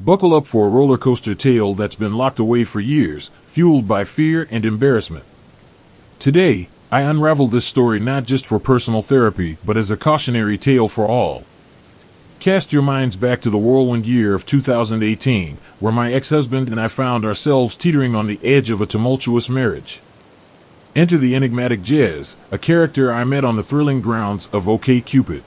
Buckle up for a roller coaster tale that's been locked away for years, fueled by fear and embarrassment. Today, I unravel this story not just for personal therapy, but as a cautionary tale for all. Cast your minds back to the whirlwind year of 2018, where my ex-husband and I found ourselves teetering on the edge of a tumultuous marriage. Enter the enigmatic Jez, a character I met on the thrilling grounds of OkCupid.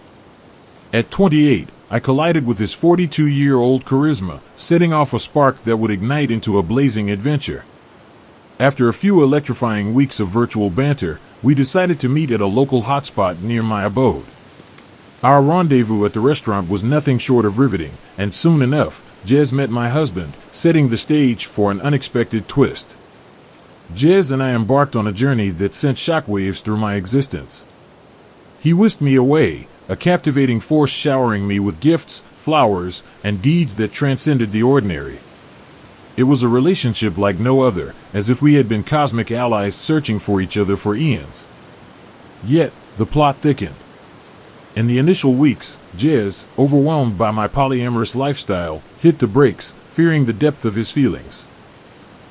At 28, I collided with his 42-year-old charisma, setting off a spark that would ignite into a blazing adventure. After a few electrifying weeks of virtual banter, we decided to meet at a local hotspot near my abode. Our rendezvous at the restaurant was nothing short of riveting, and soon enough, Jez met my husband, setting the stage for an unexpected twist. Jez and I embarked on a journey that sent shockwaves through my existence. He whisked me away, a captivating force showering me with gifts, flowers, and deeds that transcended the ordinary. It was a relationship like no other, as if we had been cosmic allies searching for each other for eons. Yet, the plot thickened. In the initial weeks, Jez, overwhelmed by my polyamorous lifestyle, hit the brakes, fearing the depth of his feelings.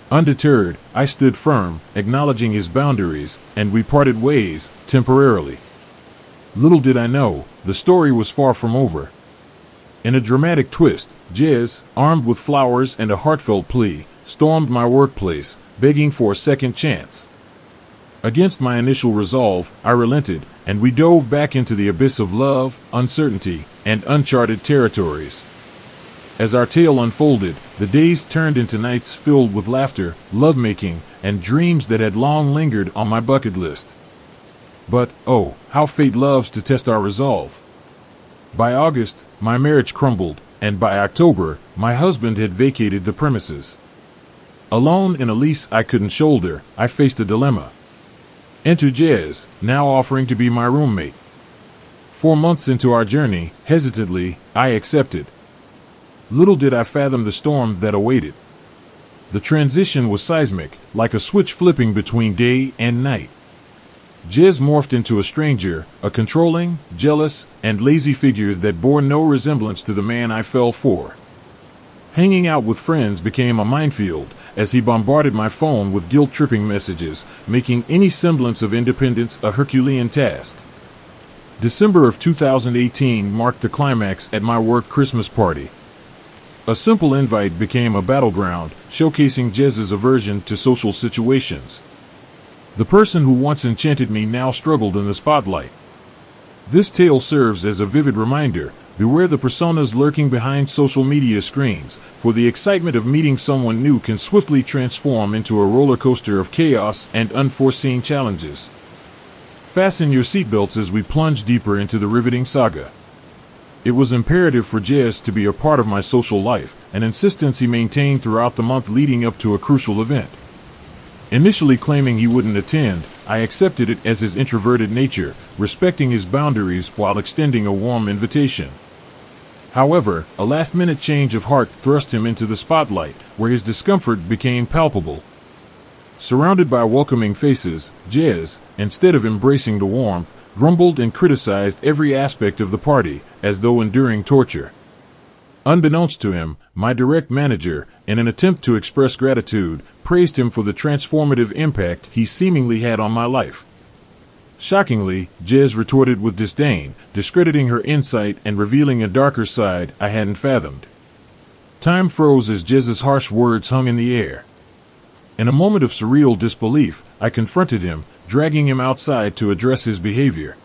Undeterred, I stood firm, acknowledging his boundaries, and we parted ways, temporarily. Little did I know, the story was far from over. In a dramatic twist, Jez, armed with flowers and a heartfelt plea, stormed my workplace, begging for a second chance. Against my initial resolve, I relented, and we dove back into the abyss of love, uncertainty, and uncharted territories. As our tale unfolded, the days turned into nights filled with laughter, lovemaking, and dreams that had long lingered on my bucket list. But, oh, how fate loves to test our resolve. By August, my marriage crumbled, and by October, my husband had vacated the premises. Alone in a lease I couldn't shoulder, I faced a dilemma. Enter Jez, now offering to be my roommate. 4 months into our journey, hesitantly, I accepted. Little did I fathom the storm that awaited. The transition was seismic, like a switch flipping between day and night. Jez morphed into a stranger, a controlling, jealous, and lazy figure that bore no resemblance to the man I fell for. Hanging out with friends became a minefield, as he bombarded my phone with guilt-tripping messages, making any semblance of independence a Herculean task. December of 2018 marked the climax at my work Christmas party. A simple invite became a battleground, showcasing Jez's aversion to social situations. The person who once enchanted me now struggled in the spotlight. This tale serves as a vivid reminder: beware the personas lurking behind social media screens, for the excitement of meeting someone new can swiftly transform into a roller coaster of chaos and unforeseen challenges. Fasten your seatbelts as we plunge deeper into the riveting saga. It was imperative for Jez to be a part of my social life, an insistence he maintained throughout the month leading up to a crucial event. Initially claiming he wouldn't attend, I accepted it as his introverted nature, respecting his boundaries while extending a warm invitation. However, a last-minute change of heart thrust him into the spotlight, where his discomfort became palpable. Surrounded by welcoming faces, Jez, instead of embracing the warmth, grumbled and criticized every aspect of the party, as though enduring torture. Unbeknownst to him, my direct manager, in an attempt to express gratitude, praised him for the transformative impact he seemingly had on my life. Shockingly, Jez retorted with disdain, discrediting her insight and revealing a darker side I hadn't fathomed. Time froze as Jez's harsh words hung in the air. In a moment of surreal disbelief, I confronted him, dragging him outside to address his behavior.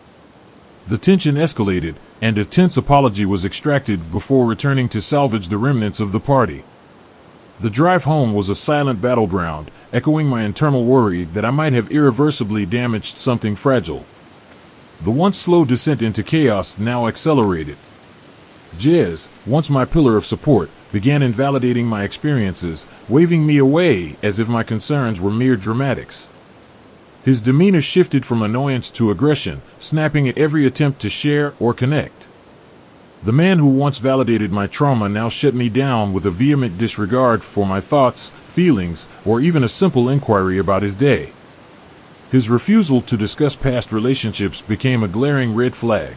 The tension escalated, and a tense apology was extracted before returning to salvage the remnants of the party. The drive home was a silent battleground, echoing my internal worry that I might have irreversibly damaged something fragile. The once slow descent into chaos now accelerated. Jez, once my pillar of support, began invalidating my experiences, waving me away as if my concerns were mere dramatics. His demeanor shifted from annoyance to aggression, snapping at every attempt to share or connect. The man who once validated my trauma now shut me down with a vehement disregard for my thoughts, feelings, or even a simple inquiry about his day. His refusal to discuss past relationships became a glaring red flag.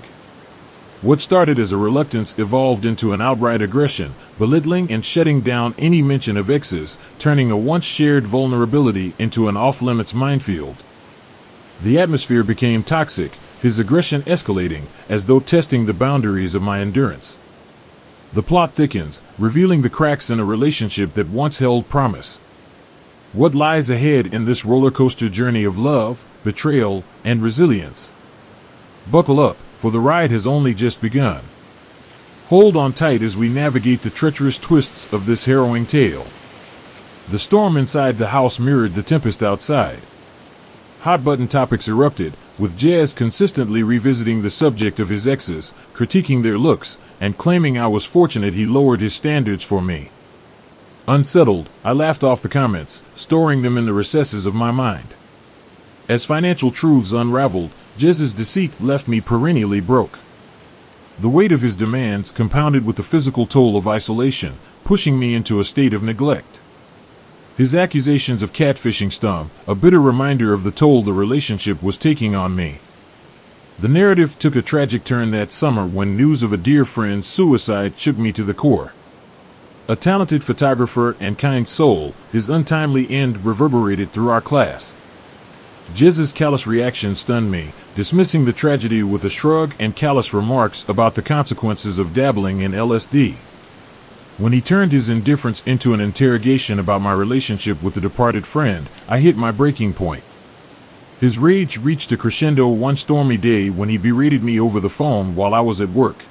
What started as a reluctance evolved into an outright aggression, belittling and shutting down any mention of exes, turning a once shared vulnerability into an off-limits minefield. The atmosphere became toxic, his aggression escalating, as though testing the boundaries of my endurance. The plot thickens, revealing the cracks in a relationship that once held promise. What lies ahead in this roller coaster journey of love, betrayal, and resilience? Buckle up, for the ride has only just begun. Hold on tight as we navigate the treacherous twists of this harrowing tale. The storm inside the house mirrored the tempest outside. Hot-button topics erupted, with Jazz consistently revisiting the subject of his exes, critiquing their looks, and claiming I was fortunate he lowered his standards for me. Unsettled, I laughed off the comments, storing them in the recesses of my mind. As financial truths unraveled, Jazz's deceit left me perennially broke. The weight of his demands compounded with the physical toll of isolation, pushing me into a state of neglect. His accusations of catfishing stung, a bitter reminder of the toll the relationship was taking on me. The narrative took a tragic turn that summer when news of a dear friend's suicide shook me to the core. A talented photographer and kind soul, his untimely end reverberated through our class. Jiz's callous reaction stunned me, dismissing the tragedy with a shrug and callous remarks about the consequences of dabbling in LSD. When he turned his indifference into an interrogation about my relationship with the departed friend, I hit my breaking point. His rage reached a crescendo one stormy day when he berated me over the phone while I was at work.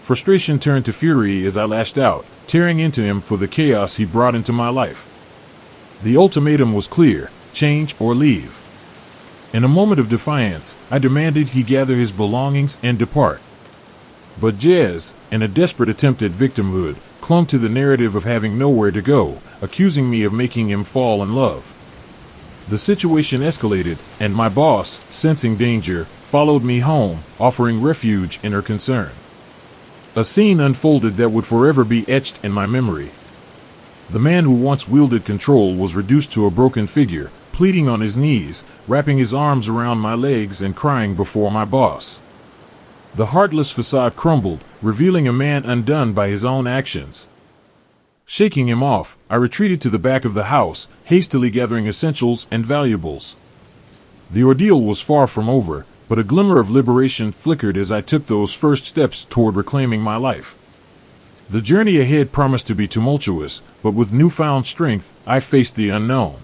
Frustration turned to fury as I lashed out, tearing into him for the chaos he brought into my life. The ultimatum was clear: change or leave. In a moment of defiance, I demanded he gather his belongings and depart. But Jazz, in a desperate attempt at victimhood, clung to the narrative of having nowhere to go, accusing me of making him fall in love. The situation escalated, and my boss, sensing danger, followed me home, offering refuge in her concern. A scene unfolded that would forever be etched in my memory. The man who once wielded control was reduced to a broken figure, pleading on his knees, wrapping his arms around my legs and crying before my boss. The heartless facade crumbled, revealing a man undone by his own actions. Shaking him off, I retreated to the back of the house, hastily gathering essentials and valuables. The ordeal was far from over, but a glimmer of liberation flickered as I took those first steps toward reclaiming my life. The journey ahead promised to be tumultuous, but with newfound strength, I faced the unknown.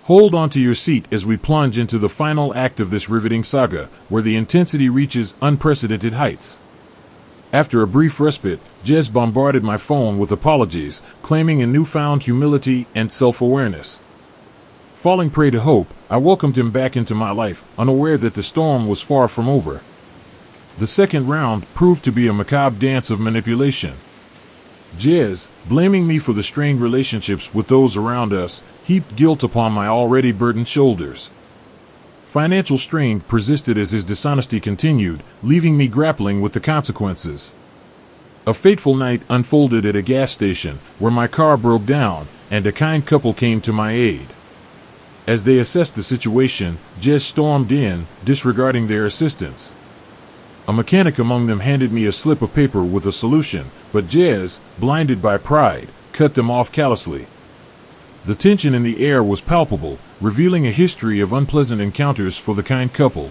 Hold on to your seat as we plunge into the final act of this riveting saga, where the intensity reaches unprecedented heights. After a brief respite, Jez bombarded my phone with apologies, claiming a newfound humility and self-awareness. Falling prey to hope, I welcomed him back into my life, unaware that the storm was far from over. The second round proved to be a macabre dance of manipulation. Jez, blaming me for the strained relationships with those around us, heaped guilt upon my already burdened shoulders. Financial strain persisted as his dishonesty continued, leaving me grappling with the consequences. A fateful night unfolded at a gas station, where my car broke down, and a kind couple came to my aid. As they assessed the situation, Jez stormed in, disregarding their assistance. A mechanic among them handed me a slip of paper with a solution, but Jez, blinded by pride, cut them off callously. The tension in the air was palpable, revealing a history of unpleasant encounters for the kind couple.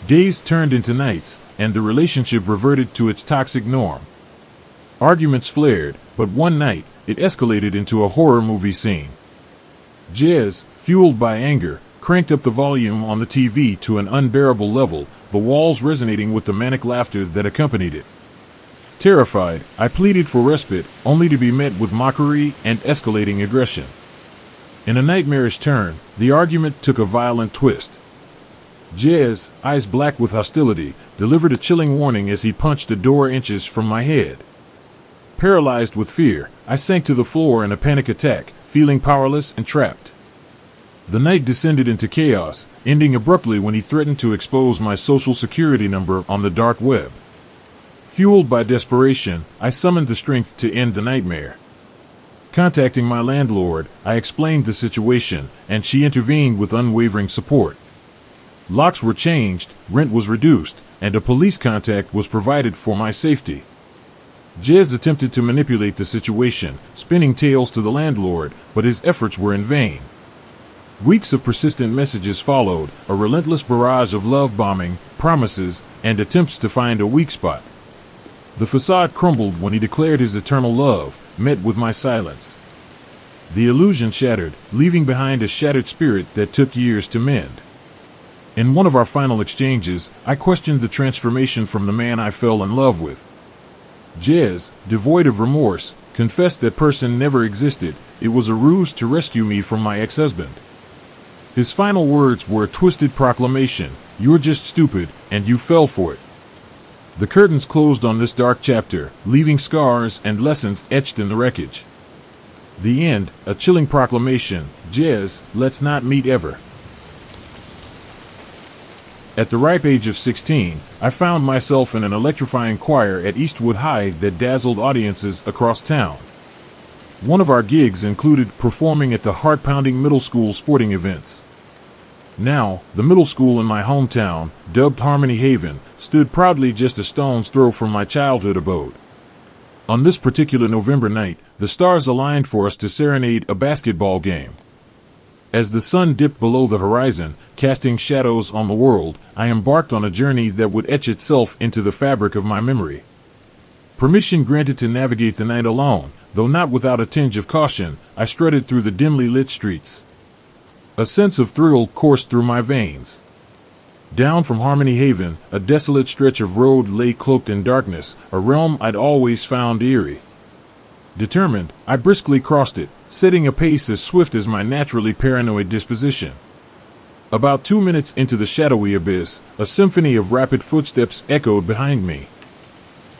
Days turned into nights, and the relationship reverted to its toxic norm. Arguments flared, but one night, it escalated into a horror movie scene. Jez, fueled by anger, cranked up the volume on the TV to an unbearable level, the walls resonating with the manic laughter that accompanied it. Terrified, I pleaded for respite, only to be met with mockery and escalating aggression. In a nightmarish turn, the argument took a violent twist. Jez, eyes black with hostility, delivered a chilling warning as he punched a door inches from my head. Paralyzed with fear, I sank to the floor in a panic attack, feeling powerless and trapped. The night descended into chaos, ending abruptly when he threatened to expose my social security number on the dark web. Fueled by desperation, I summoned the strength to end the nightmare. Contacting my landlord, I explained the situation, and she intervened with unwavering support. Locks were changed, rent was reduced, and a police contact was provided for my safety. Jez attempted to manipulate the situation, spinning tales to the landlord, but his efforts were in vain. Weeks of persistent messages followed, a relentless barrage of love bombing, promises, and attempts to find a weak spot. The facade crumbled when he declared his eternal love, met with my silence. The illusion shattered, leaving behind a shattered spirit that took years to mend. In one of our final exchanges, I questioned the transformation from the man I fell in love with. Jez, devoid of remorse, confessed that person never existed. It was a ruse to rescue me from my ex-husband. His final words were a twisted proclamation: "You're just stupid, and you fell for it." The curtains closed on this dark chapter, leaving scars and lessons etched in the wreckage. The end, a chilling proclamation: "Jez, let's not meet ever." At the ripe age of 16, I found myself in an electrifying choir at Eastwood High that dazzled audiences across town. One of our gigs included performing at the heart-pounding middle school sporting events. Now, the middle school in my hometown, dubbed Harmony Haven, stood proudly just a stone's throw from my childhood abode. On this particular November night, the stars aligned for us to serenade a basketball game. As the sun dipped below the horizon, casting shadows on the world, I embarked on a journey that would etch itself into the fabric of my memory. Permission granted to navigate the night alone, though not without a tinge of caution, I strutted through the dimly lit streets. A sense of thrill coursed through my veins. Down from Harmony Haven, a desolate stretch of road lay cloaked in darkness, a realm I'd always found eerie. Determined, I briskly crossed it, setting a pace as swift as my naturally paranoid disposition. About 2 minutes into the shadowy abyss, a symphony of rapid footsteps echoed behind me.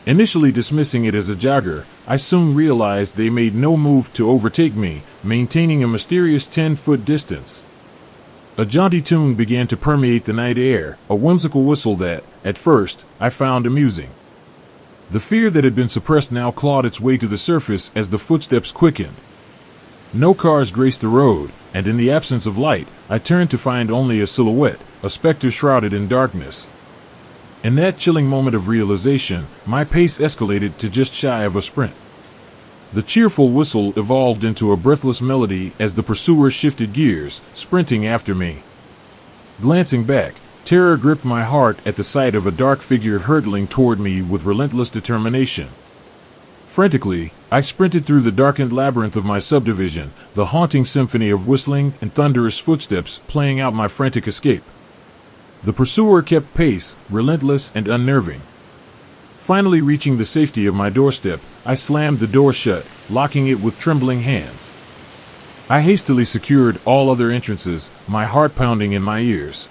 Initially dismissing it as a jogger, I soon realized they made no move to overtake me, maintaining a mysterious 10-foot distance. A jaunty tune began to permeate the night air, a whimsical whistle that, at first, I found amusing. The fear that had been suppressed now clawed its way to the surface as the footsteps quickened. No cars graced the road, and in the absence of light, I turned to find only a silhouette, a specter shrouded in darkness. In that chilling moment of realization, my pace escalated to just shy of a sprint. The cheerful whistle evolved into a breathless melody as the pursuer shifted gears, sprinting after me. Glancing back, terror gripped my heart at the sight of a dark figure hurtling toward me with relentless determination. Frantically, I sprinted through the darkened labyrinth of my subdivision, the haunting symphony of whistling and thunderous footsteps playing out my frantic escape. The pursuer kept pace, relentless and unnerving. Finally reaching the safety of my doorstep, I slammed the door shut, locking it with trembling hands. I hastily secured all other entrances, my heart pounding in my ears.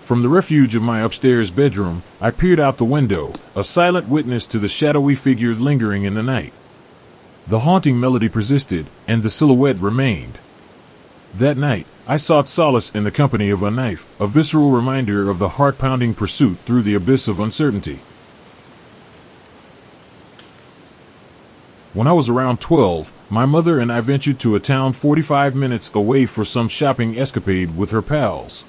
From the refuge of my upstairs bedroom, I peered out the window, a silent witness to the shadowy figure lingering in the night. The haunting melody persisted, and the silhouette remained. That night, I sought solace in the company of a knife, a visceral reminder of the heart-pounding pursuit through the abyss of uncertainty. When I was around 12, my mother and I ventured to a town 45 minutes away for some shopping escapade with her pals.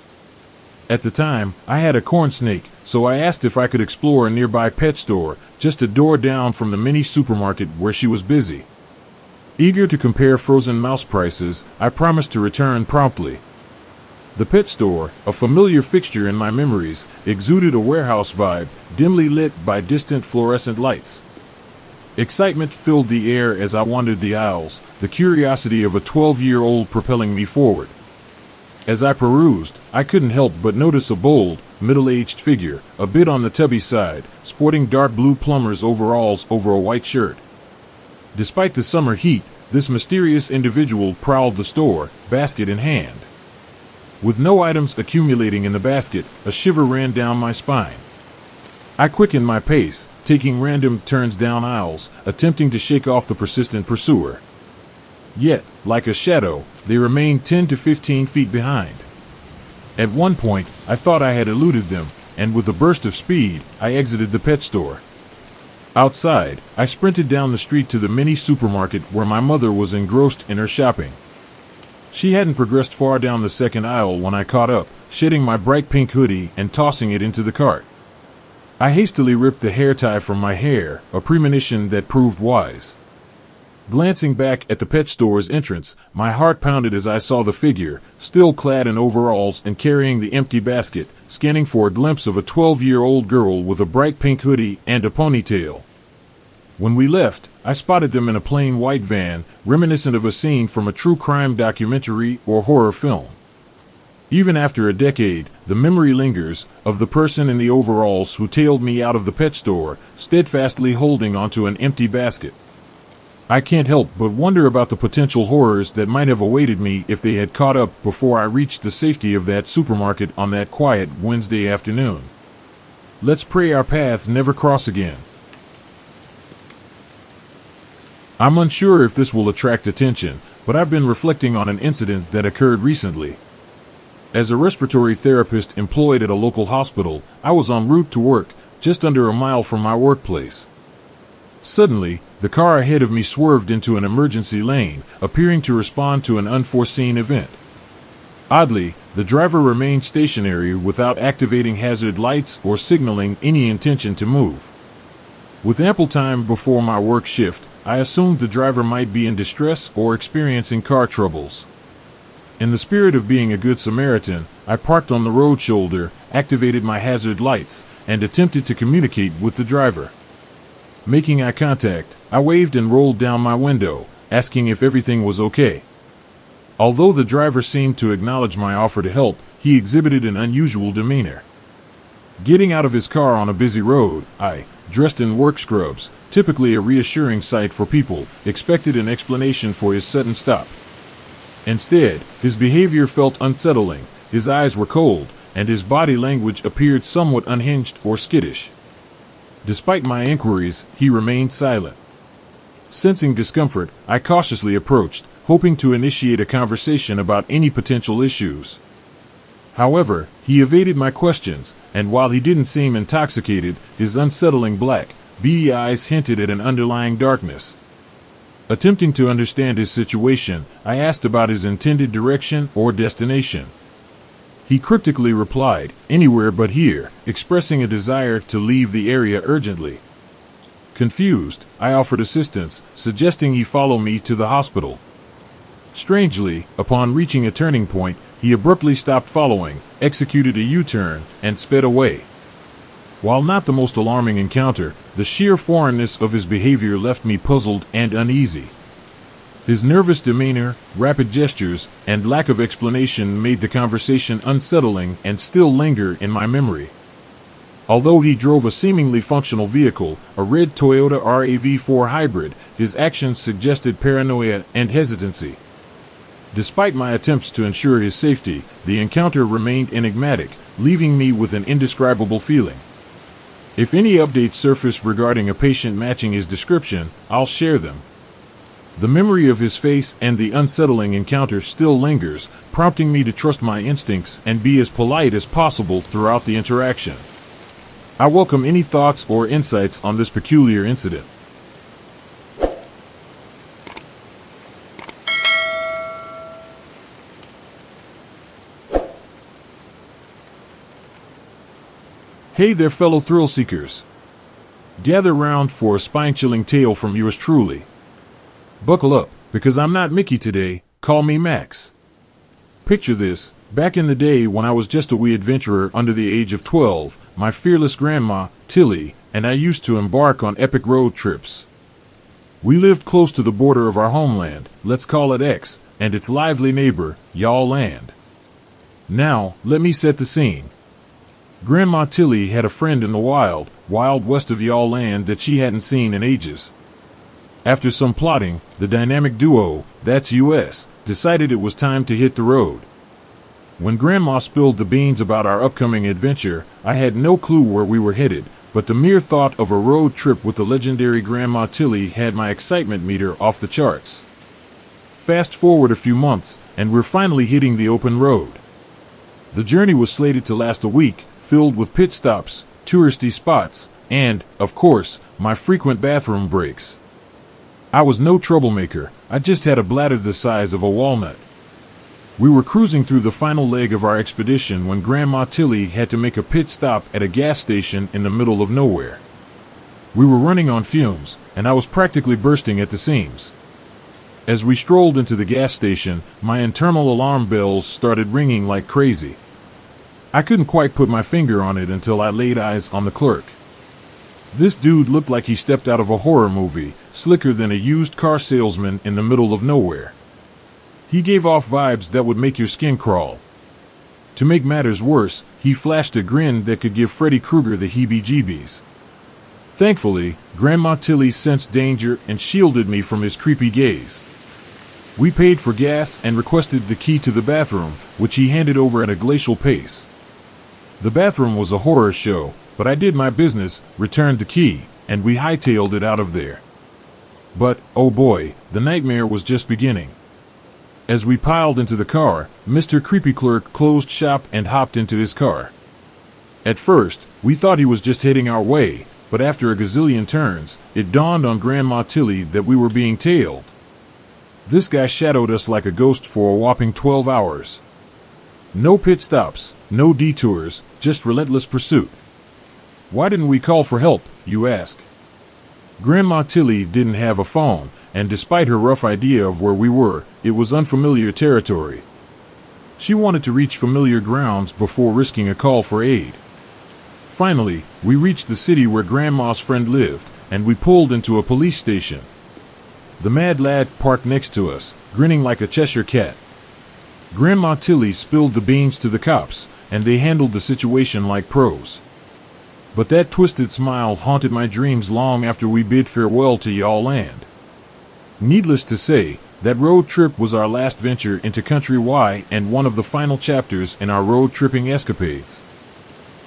At the time, I had a corn snake, so I asked if I could explore a nearby pet store, just a door down from the mini supermarket where she was busy. Eager to compare frozen mouse prices, I promised to return promptly. The pet store, a familiar fixture in my memories, exuded a warehouse vibe, dimly lit by distant fluorescent lights. Excitement filled the air as I wandered the aisles, the curiosity of a 12-year-old propelling me forward. As I perused, I couldn't help but notice a bold, middle-aged figure, a bit on the tubby side, sporting dark blue plumber's overalls over a white shirt. Despite the summer heat, this mysterious individual prowled the store, basket in hand. With no items accumulating in the basket, a shiver ran down my spine. I quickened my pace, taking random turns down aisles, attempting to shake off the persistent pursuer. Yet, like a shadow, they remained 10 to 15 feet behind. At one point, I thought I had eluded them, and with a burst of speed, I exited the pet store. Outside, I sprinted down the street to the mini supermarket where my mother was engrossed in her shopping. She hadn't progressed far down the second aisle when I caught up, shedding my bright pink hoodie and tossing it into the cart. I hastily ripped the hair tie from my hair, a premonition that proved wise. Glancing back at the pet store's entrance, my heart pounded as I saw the figure, still clad in overalls and carrying the empty basket, scanning for a glimpse of a 12-year-old girl with a bright pink hoodie and a ponytail. When we left, I spotted them in a plain white van, reminiscent of a scene from a true crime documentary or horror film. Even after a decade, the memory lingers of the person in the overalls who tailed me out of the pet store, steadfastly holding onto an empty basket. I can't help but wonder about the potential horrors that might have awaited me if they had caught up before I reached the safety of that supermarket on that quiet Wednesday afternoon. Let's pray our paths never cross again. I'm unsure if this will attract attention, but I've been reflecting on an incident that occurred recently. As a respiratory therapist employed at a local hospital, I was en route to work, just under a mile from my workplace. Suddenly, the car ahead of me swerved into an emergency lane, appearing to respond to an unforeseen event. Oddly, the driver remained stationary without activating hazard lights or signaling any intention to move. With ample time before my work shift, I assumed the driver might be in distress or experiencing car troubles. In the spirit of being a good Samaritan, I parked on the road shoulder, activated my hazard lights, and attempted to communicate with the driver. Making eye contact, I waved and rolled down my window, asking if everything was okay. Although the driver seemed to acknowledge my offer to help, he exhibited an unusual demeanor. Getting out of his car on a busy road, I, dressed in work scrubs, typically a reassuring sight for people, expected an explanation for his sudden stop. Instead, his behavior felt unsettling, his eyes were cold, and his body language appeared somewhat unhinged or skittish. Despite my inquiries, he remained silent. Sensing discomfort, I cautiously approached, hoping to initiate a conversation about any potential issues. However, he evaded my questions, and while he didn't seem intoxicated, his unsettling black, beady eyes hinted at an underlying darkness. Attempting to understand his situation, I asked about his intended direction or destination. He cryptically replied, "Anywhere but here," expressing a desire to leave the area urgently. Confused, I offered assistance, suggesting he follow me to the hospital. Strangely, upon reaching a turning point, he abruptly stopped following, executed a U-turn, and sped away. While not the most alarming encounter, the sheer foreignness of his behavior left me puzzled and uneasy. His nervous demeanor, rapid gestures, and lack of explanation made the conversation unsettling and still linger in my memory. Although he drove a seemingly functional vehicle, a red Toyota RAV4 hybrid, his actions suggested paranoia and hesitancy. Despite my attempts to ensure his safety, the encounter remained enigmatic, leaving me with an indescribable feeling. If any updates surface regarding a patient matching his description, I'll share them. The memory of his face and the unsettling encounter still lingers, prompting me to trust my instincts and be as polite as possible throughout the interaction. I welcome any thoughts or insights on this peculiar incident. Hey there, fellow thrill seekers. Gather round for a spine-chilling tale from yours truly. Buckle up, because I'm not Mickey today, call me Max. Picture this, back in the day when I was just a wee adventurer under the age of 12, my fearless grandma, Tilly, and I used to embark on epic road trips. We lived close to the border of our homeland, let's call it X, and its lively neighbor, Y'all Land. Now, let me set the scene. Grandma Tilly had a friend in the wild west of Y'all Land that she hadn't seen in ages. After some plotting, the dynamic duo, that's US, decided it was time to hit the road. When Grandma spilled the beans about our upcoming adventure, I had no clue where we were headed, but the mere thought of a road trip with the legendary Grandma Tilly had my excitement meter off the charts. Fast forward a few months, and we're finally hitting the open road. The journey was slated to last a week, filled with pit stops, touristy spots, and, of course, my frequent bathroom breaks. I was no troublemaker, I just had a bladder the size of a walnut. We were cruising through the final leg of our expedition when Grandma Tilly had to make a pit stop at a gas station in the middle of nowhere. We were running on fumes, and I was practically bursting at the seams. As we strolled into the gas station, my internal alarm bells started ringing like crazy. I couldn't quite put my finger on it until I laid eyes on the clerk. This dude looked like he stepped out of a horror movie, slicker than a used car salesman in the middle of nowhere. He gave off vibes that would make your skin crawl. To make matters worse, he flashed a grin that could give Freddy Krueger the heebie-jeebies. Thankfully, Grandma Tilly sensed danger and shielded me from his creepy gaze. We paid for gas and requested the key to the bathroom, which he handed over at a glacial pace. The bathroom was a horror show, but I did my business, returned the key, and we hightailed it out of there. But, oh boy, the nightmare was just beginning. As we piled into the car, Mr. Creepy Clerk closed shop and hopped into his car. At first, we thought he was just heading our way, but after a gazillion turns, it dawned on Grandma Tilly that we were being tailed. This guy shadowed us like a ghost for a whopping 12 hours. No pit stops, no detours, just relentless pursuit. Why didn't we call for help, you ask? Grandma Tilly didn't have a phone, and despite her rough idea of where we were, it was unfamiliar territory. She wanted to reach familiar grounds before risking a call for aid. Finally, we reached the city where Grandma's friend lived, and we pulled into a police station. The mad lad parked next to us, grinning like a Cheshire cat. Grandma Tilly spilled the beans to the cops, and they handled the situation like pros. But that twisted smile haunted my dreams long after we bid farewell to y'all land. Needless to say, that road trip was our last venture into Country Y and one of the final chapters in our road tripping escapades.